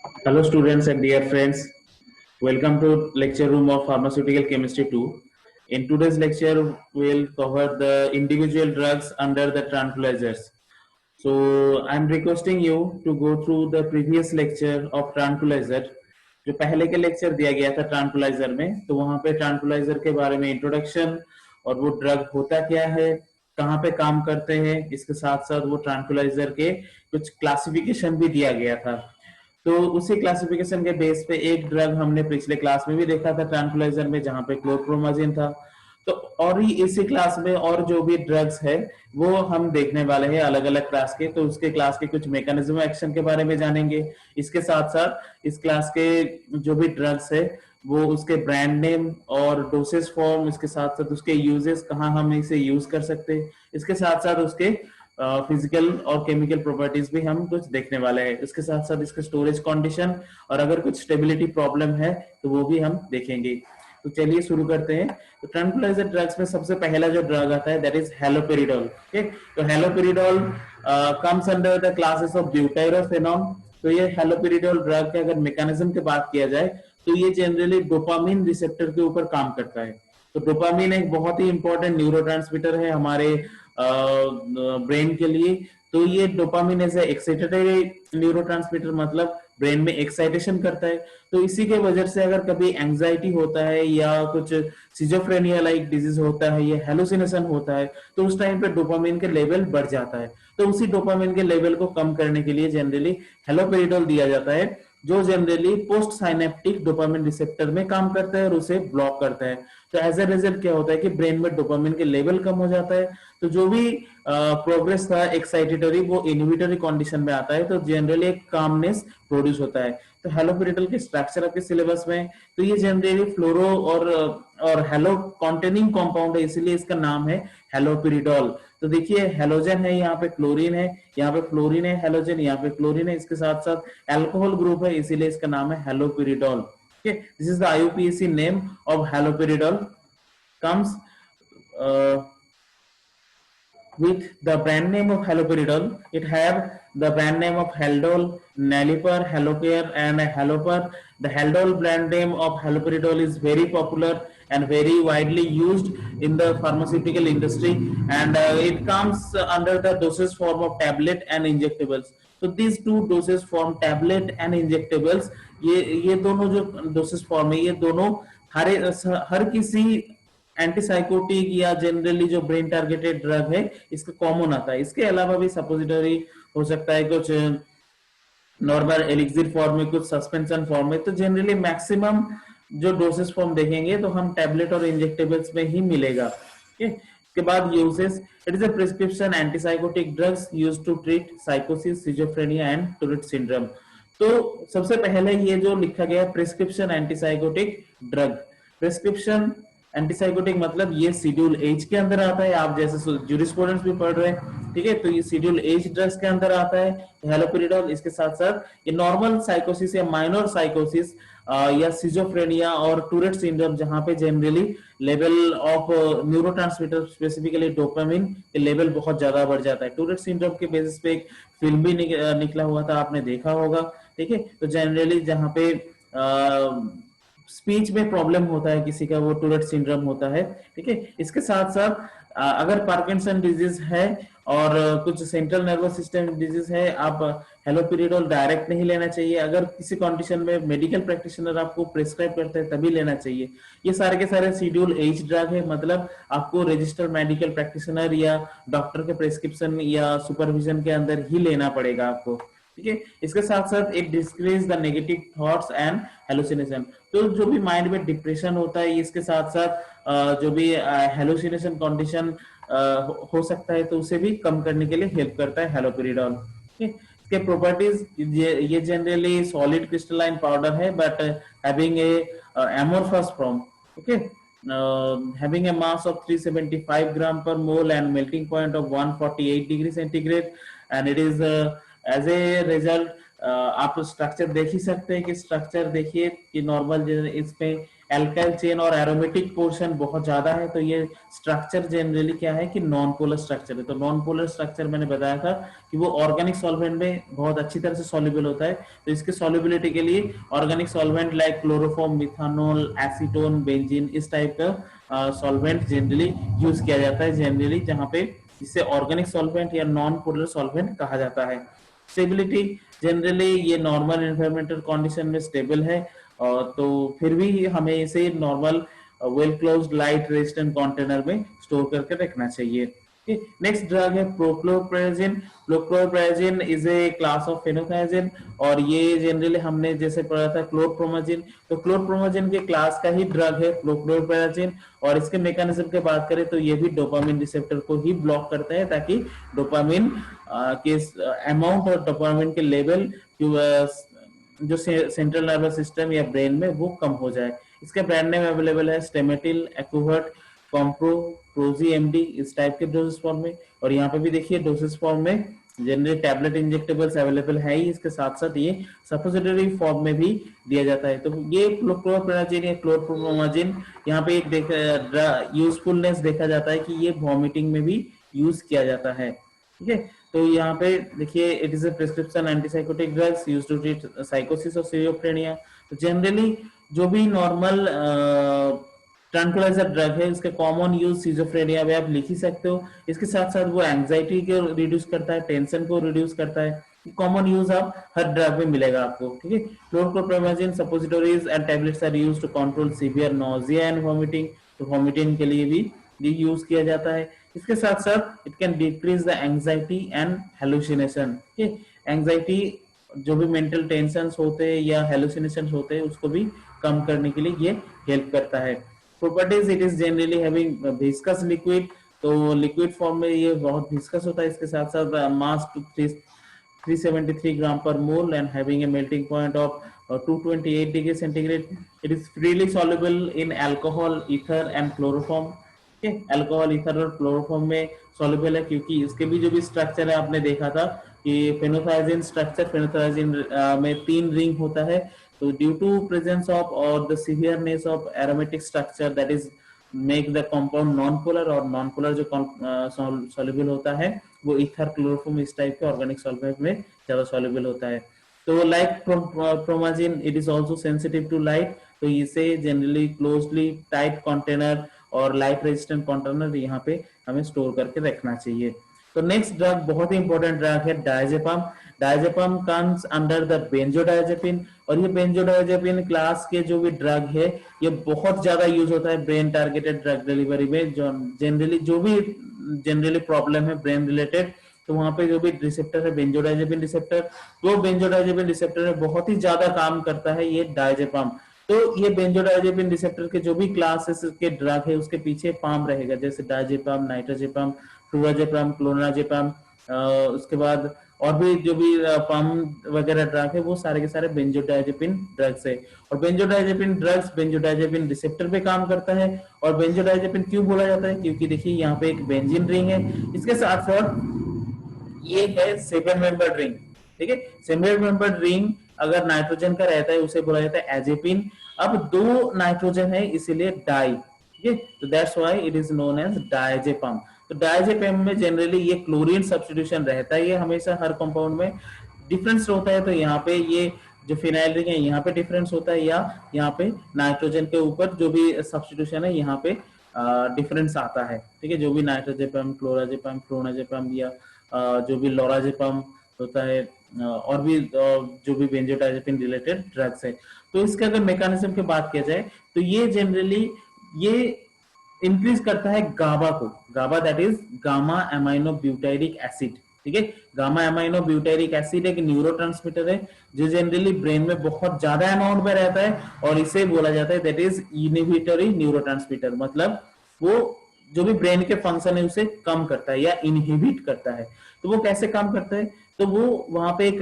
Hello students and dear friends, welcome to lecture room of pharmaceutical chemistry 2. In today's lecture, we'll cover the individual drugs under the tranquilizers. So I'm requesting you to go through the previous lecture of tranquilizer. जो पहले के lecture दिया गया था ट्रांकुलाइजर में, तो वहां पे ट्रांकुलाइजर के बारे में इंट्रोडक्शन और वो ड्रग होता क्या है, कहाँ पे काम करते हैं, इसके साथ साथ वो ट्रांकुलाइजर के कुछ क्लासिफिकेशन भी दिया गया था। तो उसी क्लासिफिकेशन के बेस पे एक ड्रग हमने पिछले क्लास में भी देखा था ट्रांकुलाइजर में, जहां पे क्लोरप्रोमाजिन था। तो और ही इसी क्लास में और जो भी ड्रग्स है वो हम देखने वाले हैं अलग अलग क्लास के। तो उसके क्लास के कुछ मैकेनिज्म एक्शन के बारे में जानेंगे। इसके साथ साथ इस क्लास के जो भी ड्रग्स है वो उसके ब्रांड नेम और डोसेज फॉर्म, इसके साथ साथ उसके यूजेस, कहाँ हम इसे यूज कर सकते हैं, इसके साथ साथ उसके फिजिकल और केमिकल प्रॉपर्टीज भी हम कुछ देखने वाले हैं। इसके साथ साथ इसके स्टोरेज कंडीशन और अगर कुछ स्टेबिलिटी प्रॉब्लम है तो वो भी हम देखेंगे। तो चलिए शुरू करते हैं। तो ट्रैंक्विलाइजर ड्रग्स में सबसे पहला जो ड्रग आता है दैट इज हेलोपेरिडोल। ओके, तो haloperidol comes under the classes of butyrophenone. तो ये हेलोपेरिडोल ड्रग के अगर मैकेनिज्म की बात किया जाए तो ये जनरली डोपामिन रिसेप्टर के ऊपर काम करता है। तो डोपामिन एक बहुत ही इंपॉर्टेंट न्यूरोट्रांसमीटर है हमारे ब्रेन के लिए। तो ये डोपामिन एज एक्साइटेटरी न्यूरोट्रांसमीटर, मतलब ब्रेन में एक्साइटेशन करता है। तो इसी के वजह से अगर कभी एंजाइटी होता है या कुछ सिजोफ्रेनिया लाइक डिजीज होता है या हेलुसिनेशन होता है तो उस टाइम पे डोपामिन के लेवल बढ़ जाता है। तो उसी डोपामिन के लेवल को कम करने के लिए जनरली हेलोपेरिडोल दिया जाता है, जो generally post synaptic dopamine receptor में काम करता है और उसे ब्लॉक करता है। तो एज ए रिजल्ट क्या होता है कि ब्रेन में डोपामिन के लेवल कम हो जाता है। तो जो भी प्रोग्रेस था एक्साइटेटरी वो इनहिबिटरी कंडीशन में आता है, तो जनरली एक कामनेस प्रोड्यूस होता है। तो हेलोपेरिडोल के स्ट्रक्चर आपके सिलेबस में, तो ये जनरली फ्लोरो और हेलो कॉन्टेनिंग कंपाउंड है, इसीलिए इसका नाम है हेलोपेरिडोल। तो देखिए हेलोजन है, यहाँ पे क्लोरीन है, यहाँ पे फ्लोरीन है, हेलोजन यहाँ पे क्लोरीन है, इसके साथ साथ अल्कोहल ग्रुप है, इसीलिए इसका नाम है haloperidol. Okay, this is the IUPAC name of haloperidol. comes uh, with the brand name of haloperidol. It have the brand name of Haldol, Nalipar, Halocare, and Halopar. The Haldol brand name of haloperidol is very popular and very widely used in the pharmaceutical industry, and it comes under the dosage form of tablet and injectables. So these two dosage form, tablet and injectables, ये दोनों जो dosage form है, ये दोनों हर किसी antipsychotic या generally जो brain targeted drug है इसका कॉमन आता है। इसके अलावा भी सपोजिटरी हो सकता है, कुछ नॉर्मल एलिक्सिर फॉर्म में, कुछ सस्पेंशन फॉर्म में। तो जनरली मैक्सिमम जो डोसेस फॉर्म देखेंगे तो हम टैबलेट और इंजेक्टेबल्स में ही मिलेगा। इसके बाद uses, it is a prescription antipsychotic drugs used to treat साइकोसिस, सिजोफ्रेनिया एंड टूरेट सिंड्रोम। तो सबसे पहले ये जो लिखा गया prescription antipsychotic drug, prescription antipsychotic मतलब ये शेड्यूल एच के अंदर आता है। आप जैसे जूरिस्प्रूडेंस भी पढ़ रहे हैं, ठीक है, तो ये शेड्यूल एच ड्रग्स के अंदर आता है हेलोपेरिडोल। इसके साथ साथ ये नॉर्मल साइकोसिस या माइनर साइकोसिस या सिजोफ्रेनिया और टूरेट सिंड्रोम, जहां पे generally level of neurotransmitter specifically dopamine के लेवल बहुत ज्यादा बढ़ जाता है। टूरेट सिंड्रोम के बेसिस पे एक फिल्म भी निकला हुआ था, आपने देखा होगा। ठीक है, तो जनरली जहां पे स्पीच में प्रॉब्लम होता है किसी का, वो टूरेट सिंड्रोम होता है। ठीक है, इसके साथ साथ अगर पार्किंसन डिजीज है और कुछ सेंट्रल नर्वस सिस्टम डिजीज है, आप हेलोपेरिडोल डायरेक्ट नहीं लेना चाहिए। अगर किसी कंडीशन में मेडिकल प्रैक्टिशनर आपको प्रिस्क्राइब करते हैं तभी लेना चाहिए। ये सारे के सारे शेड्यूल एच ड्रग है, मतलब आपको रजिस्टर्ड मेडिकल प्रैक्टिशनर या डॉक्टर के प्रिस्क्रिप्शन या सुपरविजन के अंदर ही लेना पड़ेगा आपको। ठीक है, इसके साथ साथ it decrease the negative thoughts and hallucination. तो जो भी माइंड में डिप्रेशन होता है, इसके साथ साथ जो भी हेलुसिनेशन कंडीशन हो सकता है तो उसे भी कम करने के लिए हेल्प करता है हेलोपेरिडोल। इसके प्रॉपर्टीज, ये जनरली सॉलिड क्रिस्टलाइन पाउडर है but having a amorphous form. Okay, having a mass of 375 gram per mole and melting point of 148 degree centigrade, and it is as a result आप structure देख ही सकते हैं कि structure देखिए कि normal इसमें एल्काइल चेन और एरोमेटिक पोर्शन बहुत ज्यादा है, तो ये स्ट्रक्चर जनरली क्या है कि नॉन पोलर स्ट्रक्चर है। तो नॉन पोलर स्ट्रक्चर मैंने बताया था कि वो ऑर्गेनिक सॉल्वेंट में बहुत अच्छी तरह से सॉल्युबल होता है। तो इसके सॉल्युबिलिटी के लिए organic solvent like chloroform, methanol, acetone, benzene, इस टाइप का सॉल्वेंट जनरली यूज किया जाता है, जनरली जहाँ पे इसे ऑर्गेनिक सॉल्वेंट या नॉन पोलर सॉल्वेंट कहा जाता है। स्टेबिलिटी जनरली ये नॉर्मल एनवायरमेंटल कंडीशन में स्टेबल है, तो फिर भी हमें इसे normal well closed light resistant container में स्टोर करके रखना चाहिए। नेक्स्ट ड्रग है प्रोक्लोरप्राजिन। प्रोक्लोरप्राजिन इज ए क्लास ऑफ फेनोथाइजिन, और ये जनरली हमने जैसे पढ़ा था क्लोरप्रोमाजिन, तो क्लोरप्रोमाजिन के क्लास का ही ड्रग है प्रोक्लोरप्राजिन। और इसके मैकेनिज्म की बात करें तो ये भी डोपामिन रिसेप्टर को ही ब्लॉक करता है, ताकि डोपामिन के अमाउंट और डोपामिन के लेवल जो सेंट्रल नर्वस सिस्टम या ब्रेन में वो कम हो जाए। इसके ब्रांड नेम अवेलेबल है स्टेमेटिल, एक्यूवर्ट, कॉम्प्रो, प्रोजी एमडी, इस टाइप के डोसेस फॉर्म में। और यहाँ पे भी देखिए डोसेस फॉर्म में जनरली टैबलेट इंजेक्टेबल्स अवेलेबल है ही, इसके साथ साथ ये सपोजिटरी फॉर्म में भी दिया जाता है। तो ये क्लोरप्रोमाजिन या क्लोरप्रोमाजिन यहाँ पे एक यूजफुलनेस देखा जाता है कि ये वॉमिटिंग में भी यूज किया जाता है। ठीक है, तो यहाँ पे देखिए it is a prescription antipsychotic drugs used to treat साइकोसिस और सिजोफ्रेनिया। तो जनरली जो भी नॉर्मल ट्रैंक्विलाइजर ड्रग है इसके कॉमन यूज सिजोफ्रेनिया में आप लिख ही सकते हो। इसके साथ साथ वो एंजाइटी को रिड्यूस करता है, टेंशन को रिड्यूस करता है। कॉमन यूज आप हर ड्रग में मिलेगा आपको। ठीक है, chlorpromazine suppositories and tablets are used to control severe nausea and vomiting. तो वॉमिटिंग के लिए भी ये यूज किया जाता है। इसके साथ साथ it can decrease the anxiety and hallucination. Anxiety जो भी मेंटल टेंशन होते हैं या हेलुसिनेशन होते हैं उसको भी कम करने के लिए ये हेल्प करता है। Properties, it is generally having viscous liquid, तो लिक्विड फॉर्म में ये बहुत विस्कस होता है। इसके साथ साथ मास 373 ग्राम पर mole and having a melting point of 228 degree centigrade. It is freely soluble in alcohol, ether and chloroform. Alcohol, ether और क्लोरोफॉर्म में सॉल्युबल है, क्योंकि इसके भी जो भी स्ट्रक्चर है आपने देखा था कि फेनोथाइजिन स्ट्रक्चर, फेनोथाइजिन में 3 रिंग होता है। तो ड्यू टू प्रेजेंस ऑफ और the severeness of aromatic structure that is make the compound non polar, और नॉन पोलर जो सॉल्युबल होता है वो ईथर, क्लोरोफॉर्म, इस टाइप के ऑर्गेनिक सॉल्वेंट में ज्यादा सॉल्युबल होता है। तो like promazine it is also sensitive to light, तो इसे जनरली क्लोजली टाइट कंटेनर और लाइट रेजिस्टेंट कंटेनर यहाँ पे हमें स्टोर करके रखना चाहिए। तो नेक्स्ट ड्रग बहुत ही इंपॉर्टेंट ड्रग है डायजेपम। डायजेपम कम्स अंडर द बेंजोडायजेपिन, और ये बेंजोडायजेपिन क्लास के जो भी ड्रग है ये बहुत ज्यादा यूज होता है ब्रेन टारगेटेड ड्रग डिलीवरी में। जो जनरली प्रॉब्लम है ब्रेन रिलेटेड, तो वहां पे जो भी रिसेप्टर है बेंजोडायजेपिन रिसेप्टर, वो बेंजोडायजेपिन रिसेप्टर में बहुत ही ज्यादा काम करता है ये डायजेपम। तो ये बेंजोडायजेपिन रिसेप्टर के जो भी क्लासेस के ड्रग है उसके पीछे पाम रहेगा, जैसे डायजेपम, नाइट्रोजेपम, फ्लूराजेपम, क्लोनाजेपम, उसके बाद और भी जो भी पाम वगैरह ड्रग है वो सारे के सारे बेंजोडायजेपिन ड्रग्स है। और बेंजोडायजेपिन ड्रग्स बेंजोडायजेपिन रिसेप्टर पे काम करता है। और बेंजोडायजेपिन क्यों बोला जाता है, क्योंकि देखिए यहाँ पे एक बेंजीन रिंग है, इसके साथ साथ ये है 7 मेंबर रिंग। ठीक है, 7 मेंबर रिंग अगर नाइट्रोजन का रहता है उसे बोला जाता है एजेपिन। अब 2 नाइट्रोजन है इसीलिए डाई। ठीक है, तो that's why it is known as diazepam. तो डायजेपम में जनरली ये क्लोरीन सब्स्टिट्यूशन रहता है, ये हमेशा हर कंपाउंड में डिफरेंस होता है। तो यहाँ पे ये जो फिनाइल रिंग है यहाँ पे डिफरेंस होता है, या यहाँ पे नाइट्रोजन के ऊपर जो भी सब्स्टिट्यूशन है यहाँ पे डिफरेंस आता है। ठीक है, जो भी नाइट्रोजेपम, क्लोराजेपम, फ्लोनाजेपम या जो भी लोराजेपम होता है, और भी जो भी बेंजोडायजेपिन रिलेटेड ड्रग्स है। तो इसके अगर मैकेनिज्म की बात किया जाए तो ये जनरली ये इंक्रीज करता है गाबा को। GABA that is gamma amino butyric acid. ठीक है, गामा एमाइनो ब्यूटाइरिक एसिड एक न्यूरोट्रांसमीटर है जो जनरली ब्रेन में बहुत ज्यादा अमाउंट में रहता है, और इसे बोला जाता है दैट इज इनहिबिटरी न्यूरोट्रांसमीटर। मतलब वो जो भी ब्रेन के फंक्शन है उसे कम करता है या इनहिबिट करता है। तो वो कैसे काम करता है, तो वो वहां पे एक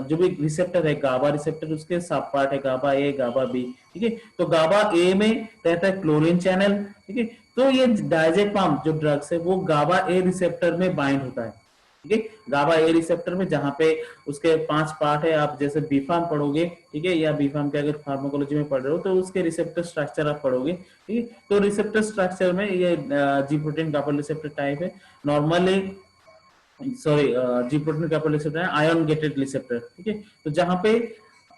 जो भी रिसेप्टर है गाबा रिसेप्टर, उसके सब पार्ट है गाबा ए, गाबा बी। ठीक है, तो गाबा ए में रहता है क्लोरीन चैनल। ठीक है, तो ये डायजेपम जो ड्रग्स है वो गाबा ए रिसेप्टर में बाइंड होता है। ठीक है। गाबा ए रिसेप्टर में जहां पे उसके 5 पार्ट है, आप जैसे बीफार्म पढ़ोगे, ठीक है, या बीफार्म के अगर फार्माकोलॉजी में पढ़ रहे हो तो उसके रिसेप्टर स्ट्रक्चर आप पढ़ोगे, ठीक है। तो रिसेप्टर स्ट्रक्चर में ये जी प्रोटीन गाबा रिसेप्टर टाइप है। नॉर्मली सॉरी, जी प्रोटीन गाबा रिसेप्टर है आयन गेटेड रिसेप्टर, ठीक है। तो जहां पे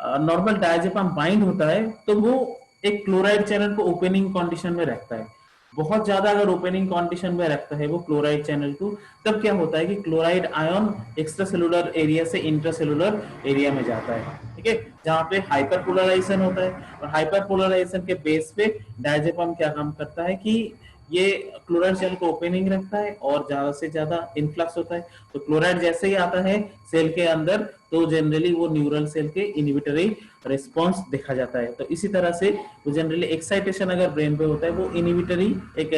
नॉर्मल डायजेपम बाइंड होता है तो वो एक क्लोराइड चैनल को ओपनिंग कंडीशन में रखता है। बहुत ज्यादा अगर ओपनिंग कंडीशन में रखता है वो क्लोराइड चैनल को, तब क्या होता है कि chloride ion extra cellular area से इंट्रासेलुलर एरिया में जाता है, ठीक है, जहां पे हाइपरपोलराइजेशन होता है। और हाइपरपोलराइजेशन के बेस पे डायजेपम क्या काम करता है कि ये क्लोराइड चैनल को ओपनिंग रखता है और ज्यादा से ज्यादा इनफ्लक्स होता है। तो क्लोराइड जैसे ही आता है सेल के अंदर तो जनरली वो न्यूरल सेल के इनहिबिटरी रिस्पॉन्स देखा जाता है। तो इसी तरह से वो जनरली एक्साइटेशन अगर ब्रेन पे होता है वो इनहिबिटरी एक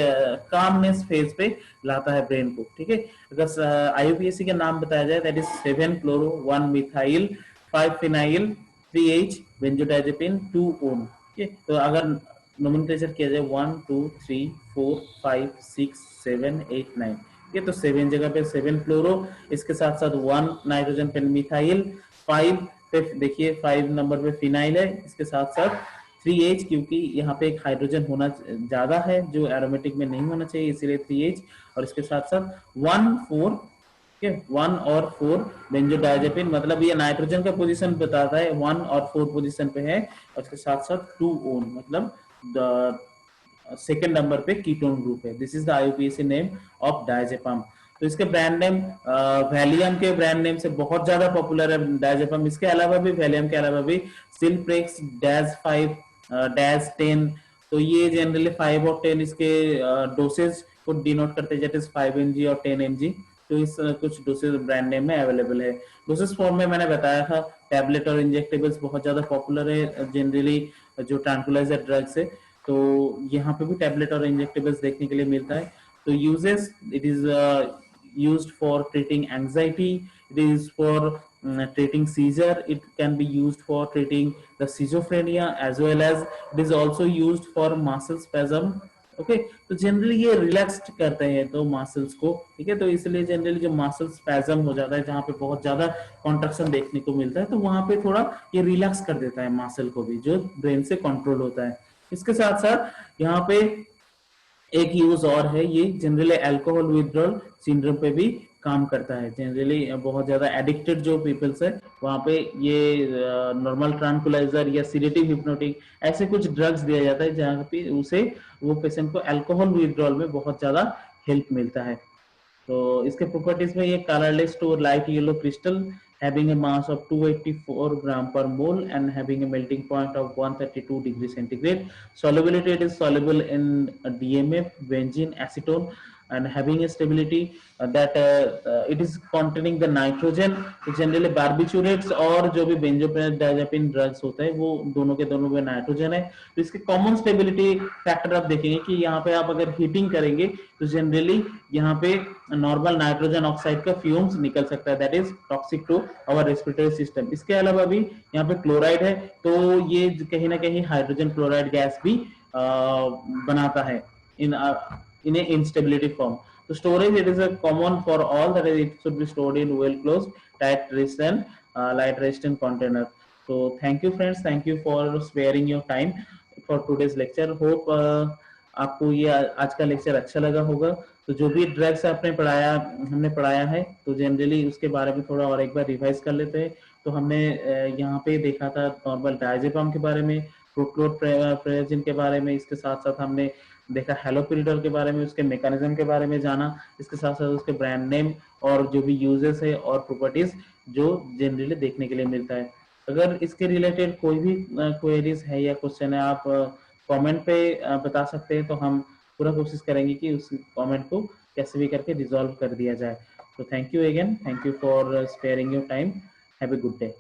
कामनेस फेज पे लाता है ब्रेन को, ठीक है। अगर आईयूपीएसी का नाम बताया जाए that is 7 chloro 1 methyl 5 phenyl 3H benzodiazepine 2 own, ठीक है। तो अगर नोमेनक्लेचर किया जाए 1 2 3 4 5 6 7 8 9, ये तो 7 जगह पे 7 फ्लोरो, इसके साथ साथ 1 नाइट्रोजन पेन मिथाइल, 5 पे देखिए 5 नंबर पे फिनाइल है, इसके साथ साथ 3H, क्योंकि यहाँ पे एक हाइड्रोजन होना ज्यादा है जो एरोमेटिक में नहीं होना चाहिए, इसीलिए 3H। और इसके साथ साथ 1 4, ठीक है, 1 और 4 बेंजोडाइजेपिन, मतलब ये नाइट्रोजन का पोजीशन बताता है, 1 और 4 पोजीशन पे है। और इसके साथ साथ 2 ओन, मतलब सेकेंड नंबर पे कीटोन ग्रुप है। This is the IUPAC name of diazepam. तो इसके ब्रांड नेम वैलियम के ब्रांड नेम से बहुत ज्यादा पॉपुलर है डायजेपम। इसके अलावा भी वैलियम के अलावा भी सिल्प्रेक्स, डैज 5, डैज 10, तो ये जनरली 5 और 10 इसके डोसेज को डिनोट करते हैं, जैसे 5 mg और 10 mg। तो इस कुछ डोसेज ब्रांड नेम में अवेलेबल है। डोसेज फॉर्म में मैंने बताया था टैबलेट और इंजेक्टेबल्स बहुत ज्यादा पॉपुलर है जनरली जो ट्रैंकुलाइजर ड्रग्स है। तो यहाँ पे भी टैबलेट और इंजेक्टेबल्स देखने के लिए मिलता है। तो uses, it is used for treating anxiety, it is for treating seizure, it can be used for treating the schizophrenia, as well as it is also used for muscle spasm, okay. तो generally ये relaxed करते हैं तो muscles को, ठीक है। तो इसलिए जनरली जो मसल स्पैज्म हो जाता है जहाँ पे बहुत ज्यादा कॉन्ट्रैक्शन देखने को मिलता है तो वहां पे थोड़ा ये रिलैक्स कर देता है मसल को भी, जो ब्रेन से कंट्रोल होता है। इसके साथ साथ यहाँ पे एक यूज और है, ये जनरली अल्कोहल विथड्रॉल सिंड्रोम पे भी काम करता है। जनरली बहुत ज्यादा एडिक्टेड जो पीपल्स है वहां पे ये नॉर्मल ट्रांकुलाइजर या सीडेटिव हिप्नोटिक ऐसे कुछ ड्रग्स दिया जाता है जहाँ पे उसे वो पेशेंट को अल्कोहल विथड्रॉल में बहुत ज्यादा हेल्प मिलता है। तो इसके प्रॉपर्टीज में ये colourless to light yellow crystal having a mass of 284 gram per mole and having a melting point of 132 degree centigrade. Solubility, it is soluble in DMF, benzene, acetone, and having a stability that it is containing the nitrogen. तो generally barbiturates और जो भी benzodiazepine drugs होते हैं वो दोनों के दोनों में नाइट्रोजन है। तो इसके कॉमन स्टेबिलिटी फैक्टर आप देखेंगे कि यहाँ पे आप अगर हीटिंग करेंगे तो जनरली यहाँ पे नॉर्मल नाइट्रोजन ऑक्साइड का फ्यूम्स निकल सकता है, that is toxic to our respiratory system. इसके अलावा भी यहाँ पे क्लोराइड है तो ये कहीं ना कहीं हाइड्रोजन क्लोराइड गैस भी बनाता है in a instability form. So storage, it is a common for all, that is it should be stored in well closed tight resistant light resistant container. So thank you friends, thank you for sparing your time for today's lecture. Hope आपको ये आज का lecture अच्छा लगा होगा। तो जो भी ड्रग्स आपने पढ़ाया हमने पढ़ाया है तो जनरली उसके बारे में थोड़ा और एक बार रिवाइज कर लेते हैं। तो हमने यहाँ पे देखा था नॉर्मल डायजेपम के बारे में, प्रोक्लोरप्रेजिन के बारे में, इसके साथ साथ हमने देखा हेलोपेरिडोल के बारे में, उसके मैकेनिज्म के बारे में जाना, इसके साथ साथ उसके ब्रांड नेम और जो भी यूजेस है और प्रॉपर्टीज जो जनरली देखने के लिए मिलता है। अगर इसके रिलेटेड कोई भी क्वेरीज है या क्वेश्चन है आप कमेंट पे बता सकते हैं, तो हम पूरा कोशिश करेंगे कि उस कमेंट को कैसे भी करके रिजॉल्व कर दिया जाए। तो thank you again, thank you for sparing your time, have a good day.